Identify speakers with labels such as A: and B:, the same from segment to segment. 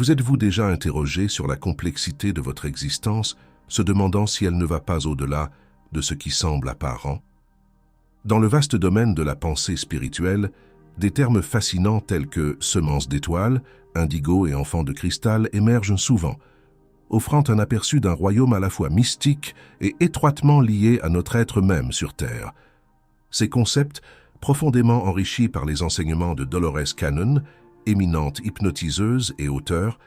A: Vous êtes-vous déjà interrogé sur la complexité de votre existence, se demandant si elle ne va pas au-delà de ce qui semble apparent? Dans le vaste domaine de la pensée spirituelle, des termes fascinants tels que semence d'étoiles, indigo et enfant de cristal émergent souvent, offrant un aperçu d'un royaume à la fois mystique et étroitement lié à notre être même sur Terre. Ces concepts, profondément enrichis par les enseignements de Dolores Cannon, éminente hypnotiseuse et auteure,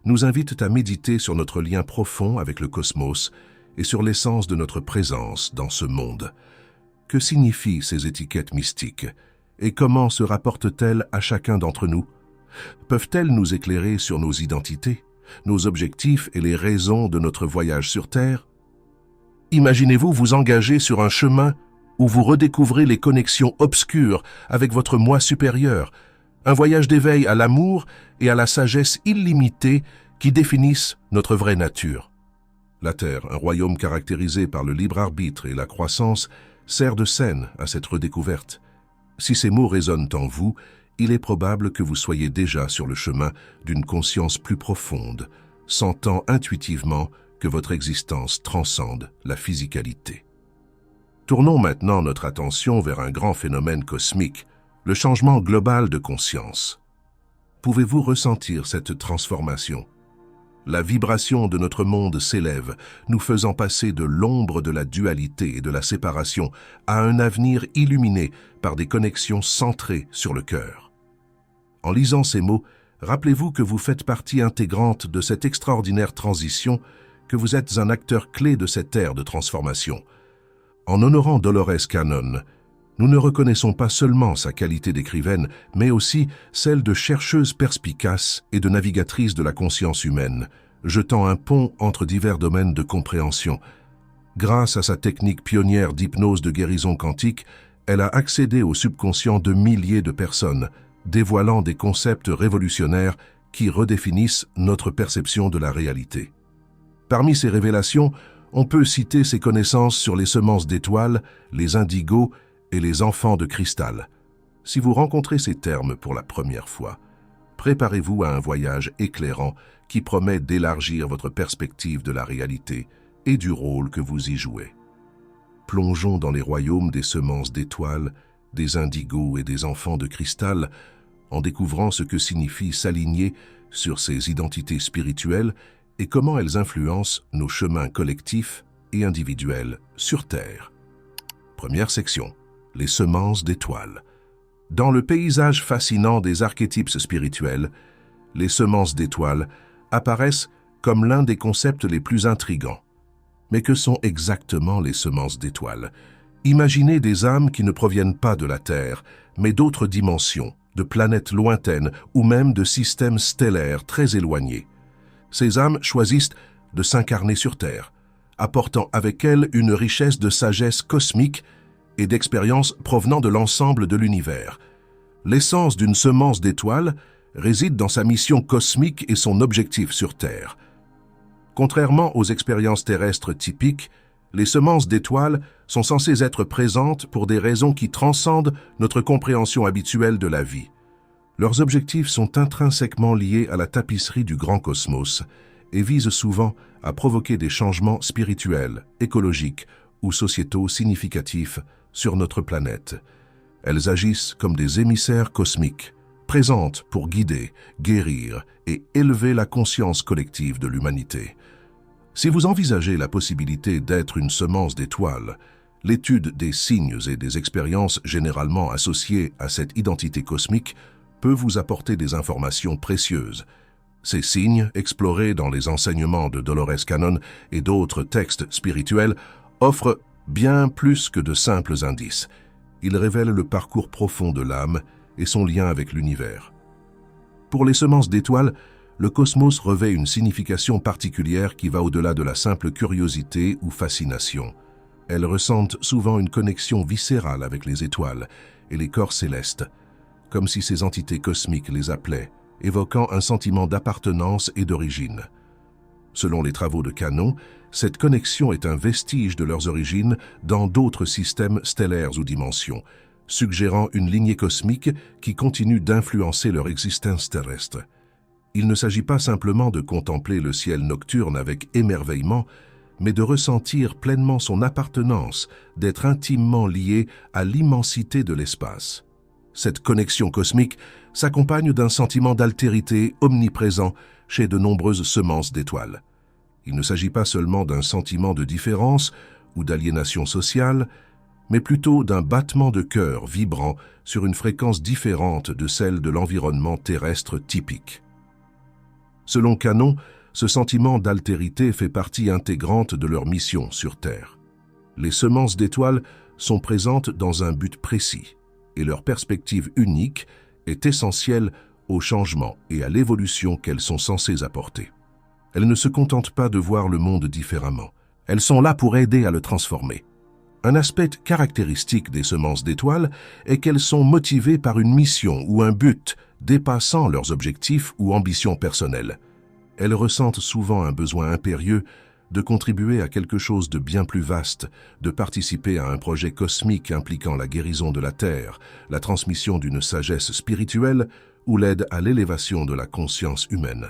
A: nous invitent à méditer sur notre lien profond avec le cosmos et sur l'essence de notre présence dans ce monde. Que signifient ces étiquettes mystiques et comment se rapportent-elles à chacun d'entre nous? Peuvent-elles nous éclairer sur nos identités, nos objectifs et les raisons de notre voyage sur Terre? Imaginez-vous vous engager sur un chemin où vous redécouvrez les connexions obscures avec votre moi supérieur, un voyage d'éveil à l'amour et à la sagesse illimitée qui définissent notre vraie nature. La Terre, un royaume caractérisé par le libre arbitre et la croissance, sert de scène à cette redécouverte. Si ces mots résonnent en vous, il est probable que vous soyez déjà sur le chemin d'une conscience plus profonde, sentant intuitivement que votre existence transcende la physicalité. Tournons maintenant notre attention vers un grand phénomène cosmique, le changement global de conscience. Pouvez-vous ressentir cette transformation? La vibration de notre monde s'élève, nous faisant passer de l'ombre de la dualité et de la séparation à un avenir illuminé par des connexions centrées sur le cœur. En lisant ces mots, rappelez-vous que vous faites partie intégrante de cette extraordinaire transition, que vous êtes un acteur clé de cette ère de transformation. En honorant Dolores Cannon, nous ne reconnaissons pas seulement sa qualité d'écrivaine, mais aussi celle de chercheuse perspicace et de navigatrice de la conscience humaine, jetant un pont entre divers domaines de compréhension. Grâce à sa technique pionnière d'hypnose de guérison quantique, elle a accédé au subconscient de milliers de personnes, dévoilant des concepts révolutionnaires qui redéfinissent notre perception de la réalité. Parmi ces révélations, on peut citer ses connaissances sur les semences d'étoiles, les indigos et les enfants de cristal. Si vous rencontrez ces termes pour la première fois, préparez-vous à un voyage éclairant qui promet d'élargir votre perspective de la réalité et du rôle que vous y jouez. Plongeons dans les royaumes des semences d'étoiles, des indigos et des enfants de cristal, en découvrant ce que signifie s'aligner sur ces identités spirituelles et comment elles influencent nos chemins collectifs et individuels sur Terre. Première section. Les semences d'étoiles. Dans le paysage fascinant des archétypes spirituels, les semences d'étoiles apparaissent comme l'un des concepts les plus intrigants. Mais que sont exactement les semences d'étoiles? Imaginez des âmes qui ne proviennent pas de la Terre, mais d'autres dimensions, de planètes lointaines ou même de systèmes stellaires très éloignés. Ces âmes choisissent de s'incarner sur Terre, apportant avec elles une richesse de sagesse cosmique et d'expériences provenant de l'ensemble de l'univers. L'essence d'une semence d'étoiles réside dans sa mission cosmique et son objectif sur Terre. Contrairement aux expériences terrestres typiques, les semences d'étoiles sont censées être présentes pour des raisons qui transcendent notre compréhension habituelle de la vie. Leurs objectifs sont intrinsèquement liés à la tapisserie du grand cosmos et visent souvent à provoquer des changements spirituels, écologiques ou sociétaux significatifs sur notre planète. Elles agissent comme des émissaires cosmiques, présentes pour guider, guérir et élever la conscience collective de l'humanité. Si vous envisagez la possibilité d'être une semence d'étoiles, l'étude des signes et des expériences généralement associées à cette identité cosmique peut vous apporter des informations précieuses. Ces signes, explorés dans les enseignements de Dolores Cannon et d'autres textes spirituels, offrent bien plus que de simples indices. Ils révèlent le parcours profond de l'âme et son lien avec l'univers. Pour les semences d'étoiles, le cosmos revêt une signification particulière qui va au-delà de la simple curiosité ou fascination. Elles ressentent souvent une connexion viscérale avec les étoiles et les corps célestes, comme si ces entités cosmiques les appelaient, évoquant un sentiment d'appartenance et d'origine. Selon les travaux de Cannon, cette connexion est un vestige de leurs origines dans d'autres systèmes stellaires ou dimensions, suggérant une lignée cosmique qui continue d'influencer leur existence terrestre. Il ne s'agit pas simplement de contempler le ciel nocturne avec émerveillement, mais de ressentir pleinement son appartenance, d'être intimement lié à l'immensité de l'espace. Cette connexion cosmique s'accompagne d'un sentiment d'altérité omniprésent chez de nombreuses semences d'étoiles. Il ne s'agit pas seulement d'un sentiment de différence ou d'aliénation sociale, mais plutôt d'un battement de cœur vibrant sur une fréquence différente de celle de l'environnement terrestre typique. Selon Canon, ce sentiment d'altérité fait partie intégrante de leur mission sur Terre. Les semences d'étoiles sont présentes dans un but précis, et leur perspective unique est essentielle au changement et à l'évolution qu'elles sont censées apporter. Elles ne se contentent pas de voir le monde différemment. Elles sont là pour aider à le transformer. Un aspect caractéristique des semences d'étoiles est qu'elles sont motivées par une mission ou un but dépassant leurs objectifs ou ambitions personnelles. Elles ressentent souvent un besoin impérieux de contribuer à quelque chose de bien plus vaste, de participer à un projet cosmique impliquant la guérison de la Terre, la transmission d'une sagesse spirituelle ou l'aide à l'élévation de la conscience humaine.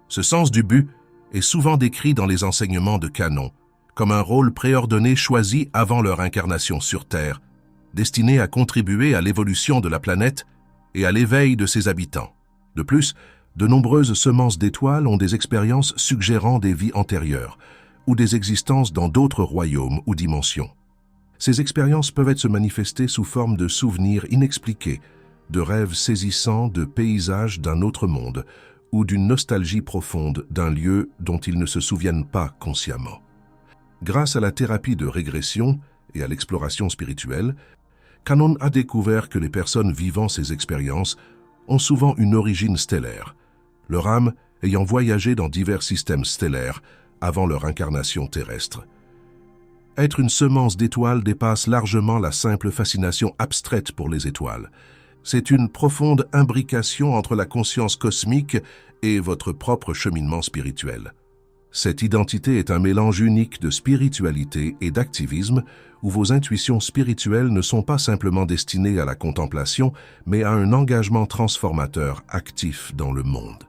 A: Ce sens du but est souvent décrit dans les enseignements de Canon comme un rôle préordonné choisi avant leur incarnation sur Terre, destiné à contribuer à l'évolution de la planète et à l'éveil de ses habitants. De plus, de nombreuses semences d'étoiles ont des expériences suggérant des vies antérieures ou des existences dans d'autres royaumes ou dimensions. Ces expériences peuvent se manifester sous forme de souvenirs inexpliqués, de rêves saisissants de paysages d'un autre monde ou d'une nostalgie profonde d'un lieu dont ils ne se souviennent pas consciemment. Grâce à la thérapie de régression et à l'exploration spirituelle, Canon a découvert que les personnes vivant ces expériences ont souvent une origine stellaire, leur âme ayant voyagé dans divers systèmes stellaires avant leur incarnation terrestre. Être une semence d'étoiles dépasse largement la simple fascination abstraite pour les étoiles. C'est une profonde imbrication entre la conscience cosmique et votre propre cheminement spirituel. Cette identité est un mélange unique de spiritualité et d'activisme où vos intuitions spirituelles ne sont pas simplement destinées à la contemplation, mais à un engagement transformateur actif dans le monde.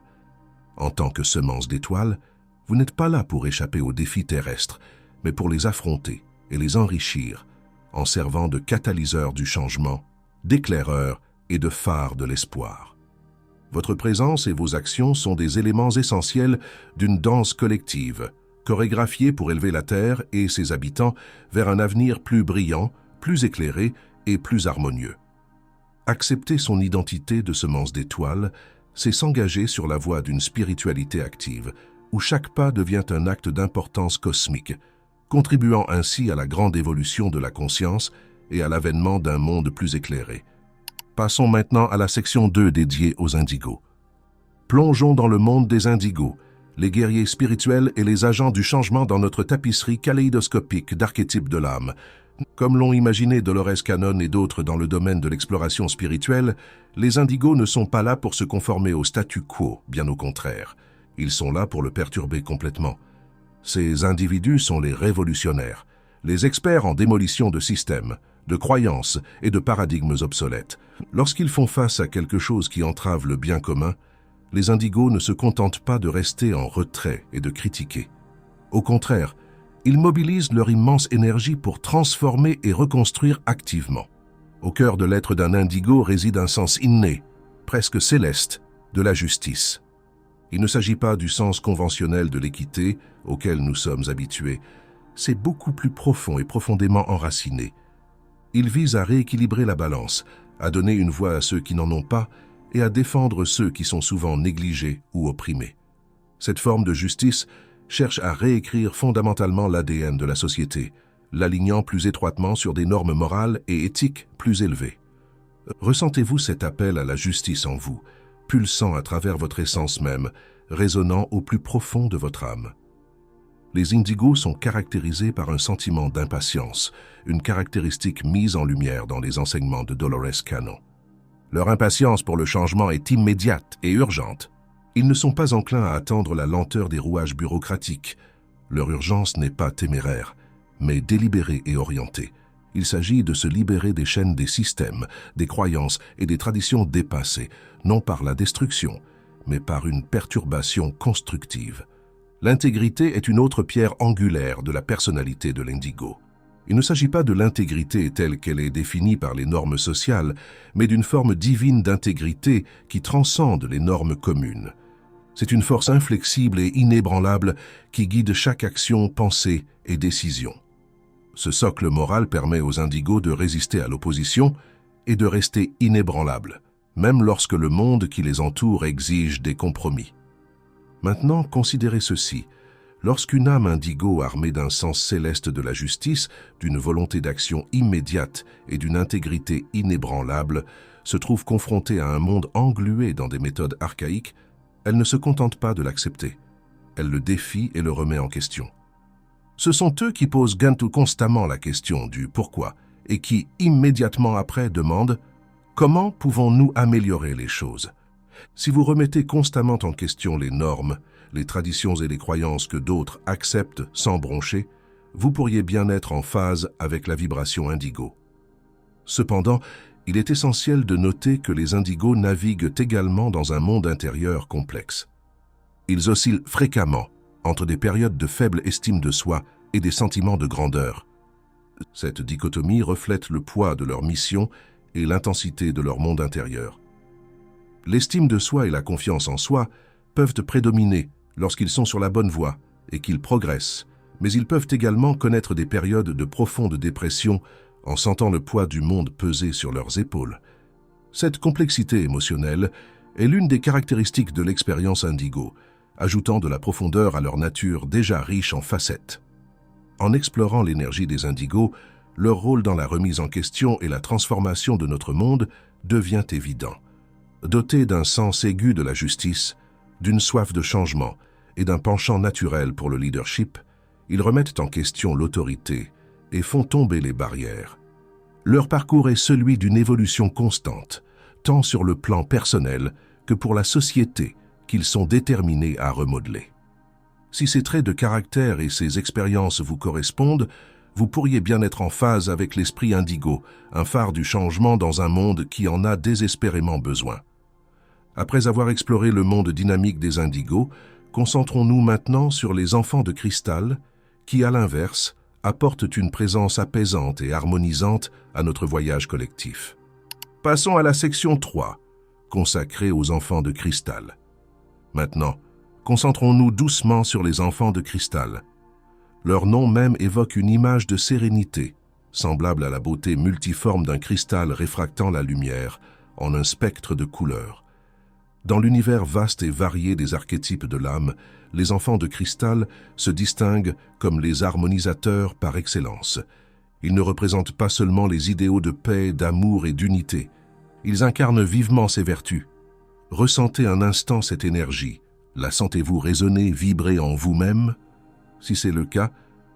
A: En tant que semence d'étoiles, vous n'êtes pas là pour échapper aux défis terrestres, mais pour les affronter et les enrichir, en servant de catalyseur du changement, d'éclaireur et de phare de l'espoir. Votre présence et vos actions sont des éléments essentiels d'une danse collective, chorégraphiée pour élever la Terre et ses habitants vers un avenir plus brillant, plus éclairé et plus harmonieux. Accepter son identité de semence d'étoiles, c'est s'engager sur la voie d'une spiritualité active, où chaque pas devient un acte d'importance cosmique, contribuant ainsi à la grande évolution de la conscience et à l'avènement d'un monde plus éclairé. Passons maintenant à la section 2 dédiée aux indigos. Plongeons dans le monde des indigos, les guerriers spirituels et les agents du changement dans notre tapisserie kaléidoscopique d'archétypes de l'âme. Comme l'ont imaginé Dolores Cannon et d'autres dans le domaine de l'exploration spirituelle, les indigos ne sont pas là pour se conformer au statu quo, bien au contraire. Ils sont là pour le perturber complètement. Ces individus sont les révolutionnaires, les experts en démolition de systèmes, de croyances et de paradigmes obsolètes. Lorsqu'ils font face à quelque chose qui entrave le bien commun, les indigos ne se contentent pas de rester en retrait et de critiquer. Au contraire, ils mobilisent leur immense énergie pour transformer et reconstruire activement. Au cœur de l'être d'un indigo réside un sens inné, presque céleste, de la justice. Il ne s'agit pas du sens conventionnel de l'équité auquel nous sommes habitués. C'est beaucoup plus profond et profondément enraciné. Il vise à rééquilibrer la balance, à donner une voix à ceux qui n'en ont pas et à défendre ceux qui sont souvent négligés ou opprimés. Cette forme de justice cherche à réécrire fondamentalement l'ADN de la société, l'alignant plus étroitement sur des normes morales et éthiques plus élevées. Ressentez-vous cet appel à la justice en vous, pulsant à travers votre essence même, résonnant au plus profond de votre âme. Les indigos sont caractérisés par un sentiment d'impatience, une caractéristique mise en lumière dans les enseignements de Dolores Cannon. Leur impatience pour le changement est immédiate et urgente. Ils ne sont pas enclins à attendre la lenteur des rouages bureaucratiques. Leur urgence n'est pas téméraire, mais délibérée et orientée. Il s'agit de se libérer des chaînes des systèmes, des croyances et des traditions dépassées, non par la destruction, mais par une perturbation constructive. L'intégrité est une autre pierre angulaire de la personnalité de l'indigo. Il ne s'agit pas de l'intégrité telle qu'elle est définie par les normes sociales, mais d'une forme divine d'intégrité qui transcende les normes communes. C'est une force inflexible et inébranlable qui guide chaque action, pensée et décision. Ce socle moral permet aux indigos de résister à l'opposition et de rester inébranlables, même lorsque le monde qui les entoure exige des compromis. Maintenant, considérez ceci. Lorsqu'une âme indigo armée d'un sens céleste de la justice, d'une volonté d'action immédiate et d'une intégrité inébranlable, se trouve confrontée à un monde englué dans des méthodes archaïques, elle ne se contente pas de l'accepter. Elle le défie et le remet en question. Ce sont eux qui posent constamment la question du pourquoi et qui, immédiatement après, demandent « Comment pouvons-nous améliorer les choses ?» Si vous remettez constamment en question les normes, les traditions et les croyances que d'autres acceptent sans broncher, vous pourriez bien être en phase avec la vibration indigo. Cependant, il est essentiel de noter que les indigos naviguent également dans un monde intérieur complexe. Ils oscillent fréquemment entre des périodes de faible estime de soi et des sentiments de grandeur. Cette dichotomie reflète le poids de leur mission et l'intensité de leur monde intérieur. L'estime de soi et la confiance en soi peuvent prédominer lorsqu'ils sont sur la bonne voie et qu'ils progressent, mais ils peuvent également connaître des périodes de profonde dépression en sentant le poids du monde peser sur leurs épaules. Cette complexité émotionnelle est l'une des caractéristiques de l'expérience indigo, ajoutant de la profondeur à leur nature déjà riche en facettes. En explorant l'énergie des indigos, leur rôle dans la remise en question et la transformation de notre monde devient évident. Dotés d'un sens aigu de la justice, d'une soif de changement et d'un penchant naturel pour le leadership, ils remettent en question l'autorité et font tomber les barrières. Leur parcours est celui d'une évolution constante, tant sur le plan personnel que pour la société qu'ils sont déterminés à remodeler. Si ces traits de caractère et ces expériences vous correspondent, vous pourriez bien être en phase avec l'esprit indigo, un phare du changement dans un monde qui en a désespérément besoin. Après avoir exploré le monde dynamique des indigos, concentrons-nous maintenant sur les enfants de cristal qui, à l'inverse, apportent une présence apaisante et harmonisante à notre voyage collectif. Passons à la section 3, consacrée aux enfants de cristal. Maintenant, concentrons-nous doucement sur les enfants de cristal. Leur nom même évoque une image de sérénité, semblable à la beauté multiforme d'un cristal réfractant la lumière en un spectre de couleurs. Dans l'univers vaste et varié des archétypes de l'âme, les enfants de cristal se distinguent comme les harmonisateurs par excellence. Ils ne représentent pas seulement les idéaux de paix, d'amour et d'unité. Ils incarnent vivement ces vertus. Ressentez un instant cette énergie. La sentez-vous résonner, vibrer en vous-même? Si c'est le cas,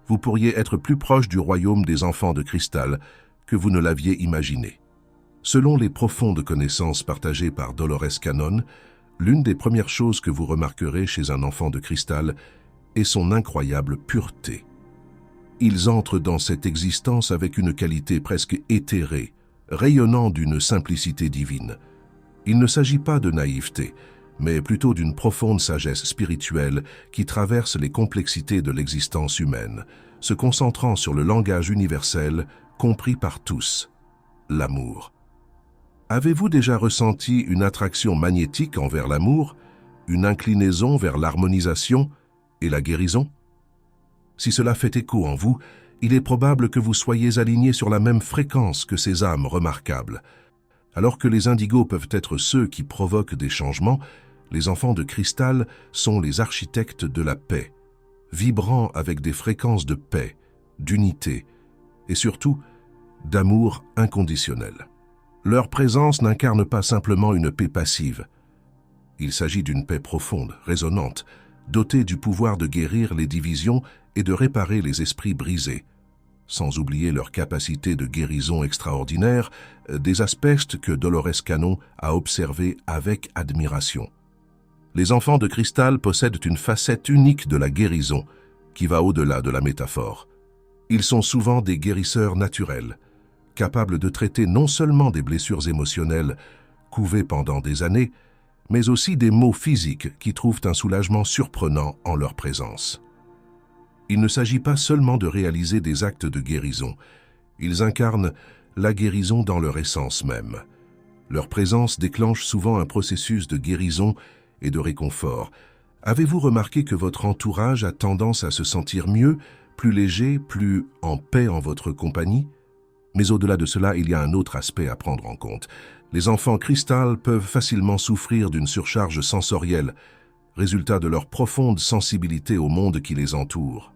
A: vous pourriez être plus proche du royaume des enfants de cristal que vous ne l'aviez imaginé. Selon les profondes connaissances partagées par Dolores Cannon, l'une des premières choses que vous remarquerez chez un enfant de cristal est son incroyable pureté. Ils entrent dans cette existence avec une qualité presque éthérée, rayonnant d'une simplicité divine. Il ne s'agit pas de naïveté, mais plutôt d'une profonde sagesse spirituelle qui traverse les complexités de l'existence humaine, se concentrant sur le langage universel compris par tous, l'amour. Avez-vous déjà ressenti une attraction magnétique envers l'amour, une inclinaison vers l'harmonisation et la guérison? Si cela fait écho en vous, il est probable que vous soyez aligné sur la même fréquence que ces âmes remarquables. Alors que les indigos peuvent être ceux qui provoquent des changements, les enfants de cristal sont les architectes de la paix, vibrant avec des fréquences de paix, d'unité et surtout d'amour inconditionnel. Leur présence n'incarne pas simplement une paix passive. Il s'agit d'une paix profonde, résonante, dotée du pouvoir de guérir les divisions et de réparer les esprits brisés, sans oublier leur capacité de guérison extraordinaire, des aspects que Dolores Cannon a observés avec admiration. Les enfants de cristal possèdent une facette unique de la guérison qui va au-delà de la métaphore. Ils sont souvent des guérisseurs naturels, capables de traiter non seulement des blessures émotionnelles couvées pendant des années, mais aussi des maux physiques qui trouvent un soulagement surprenant en leur présence. Il ne s'agit pas seulement de réaliser des actes de guérison, ils incarnent la guérison dans leur essence même. Leur présence déclenche souvent un processus de guérison et de réconfort. Avez-vous remarqué que votre entourage a tendance à se sentir mieux, plus léger, plus en paix en votre compagnie? Mais au-delà de cela, il y a un autre aspect à prendre en compte. Les enfants cristal peuvent facilement souffrir d'une surcharge sensorielle, résultat de leur profonde sensibilité au monde qui les entoure.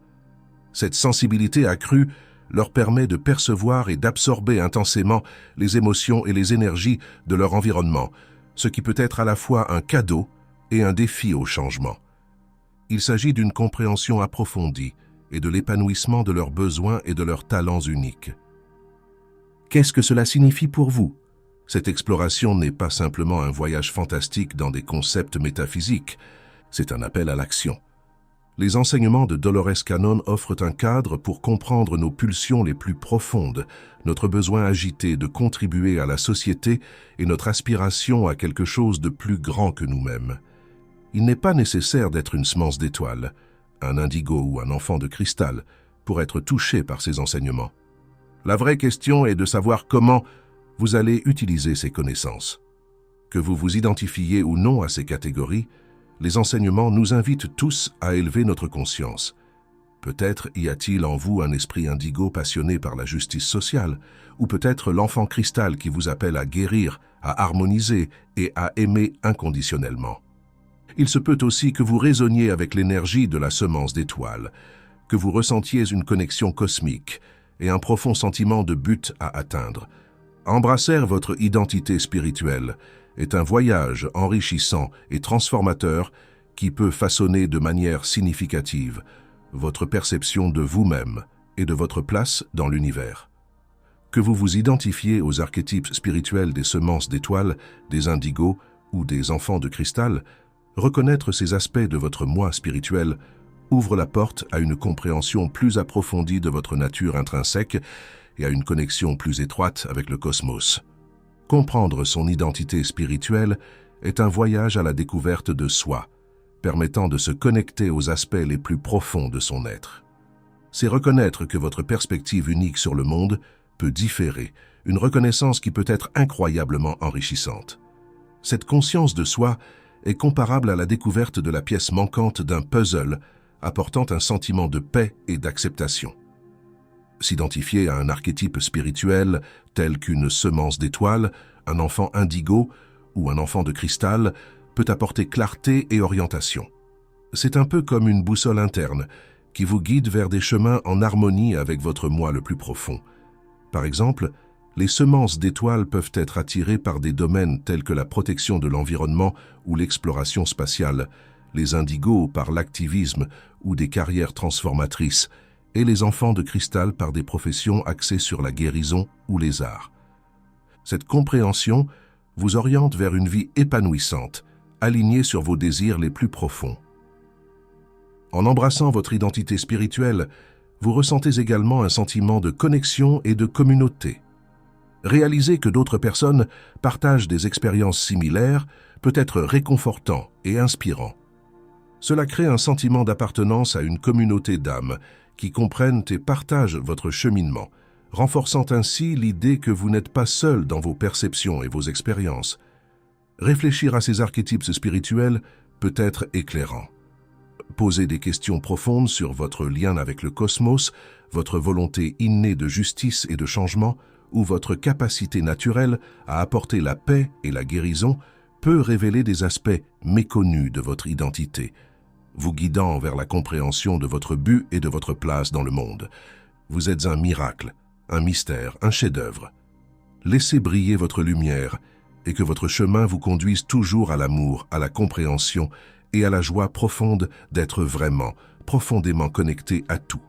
A: Cette sensibilité accrue leur permet de percevoir et d'absorber intensément les émotions et les énergies de leur environnement, ce qui peut être à la fois un cadeau et un défi au changement. Il s'agit d'une compréhension approfondie et de l'épanouissement de leurs besoins et de leurs talents uniques. Qu'est-ce que cela signifie pour vous? Cette exploration n'est pas simplement un voyage fantastique dans des concepts métaphysiques, c'est un appel à l'action. Les enseignements de Dolores Cannon offrent un cadre pour comprendre nos pulsions les plus profondes, notre besoin agité de contribuer à la société et notre aspiration à quelque chose de plus grand que nous-mêmes. Il n'est pas nécessaire d'être une semence d'étoile, un indigo ou un enfant de cristal, pour être touché par ces enseignements. La vraie question est de savoir comment vous allez utiliser ces connaissances. Que vous vous identifiez ou non à ces catégories, les enseignements nous invitent tous à élever notre conscience. Peut-être y a-t-il en vous un esprit indigo passionné par la justice sociale, ou peut-être l'enfant cristal qui vous appelle à guérir, à harmoniser et à aimer inconditionnellement. Il se peut aussi que vous résonniez avec l'énergie de la semence d'étoile, que vous ressentiez une connexion cosmique et un profond sentiment de but à atteindre. Embrasser votre identité spirituelle est un voyage enrichissant et transformateur qui peut façonner de manière significative votre perception de vous-même et de votre place dans l'univers. Que vous vous identifiez aux archétypes spirituels des semences d'étoiles, des indigos ou des enfants de cristal, reconnaître ces aspects de votre moi spirituel ouvre la porte à une compréhension plus approfondie de votre nature intrinsèque et à une connexion plus étroite avec le cosmos. Comprendre son identité spirituelle est un voyage à la découverte de soi, permettant de se connecter aux aspects les plus profonds de son être. C'est reconnaître que votre perspective unique sur le monde peut différer, une reconnaissance qui peut être incroyablement enrichissante. Cette conscience de soi est comparable à la découverte de la pièce manquante d'un puzzle, apportant un sentiment de paix et d'acceptation. S'identifier à un archétype spirituel tel qu'une semence d'étoile, un enfant indigo ou un enfant de cristal peut apporter clarté et orientation. C'est un peu comme une boussole interne qui vous guide vers des chemins en harmonie avec votre moi le plus profond. Par exemple, les semences d'étoiles peuvent être attirées par des domaines tels que la protection de l'environnement ou l'exploration spatiale, les indigos par l'activisme ou des carrières transformatrices, et les enfants de cristal par des professions axées sur la guérison ou les arts. Cette compréhension vous oriente vers une vie épanouissante, alignée sur vos désirs les plus profonds. En embrassant votre identité spirituelle, vous ressentez également un sentiment de connexion et de communauté. Réaliser que d'autres personnes partagent des expériences similaires peut être réconfortant et inspirant. Cela crée un sentiment d'appartenance à une communauté d'âmes qui comprennent et partagent votre cheminement, renforçant ainsi l'idée que vous n'êtes pas seul dans vos perceptions et vos expériences. Réfléchir à ces archétypes spirituels peut être éclairant. Poser des questions profondes sur votre lien avec le cosmos, votre volonté innée de justice et de changement, ou votre capacité naturelle à apporter la paix et la guérison peut révéler des aspects méconnus de votre identité, vous guidant vers la compréhension de votre but et de votre place dans le monde. Vous êtes un miracle, un mystère, un chef-d'œuvre. Laissez briller votre lumière et que votre chemin vous conduise toujours à l'amour, à la compréhension et à la joie profonde d'être vraiment, profondément connecté à tout.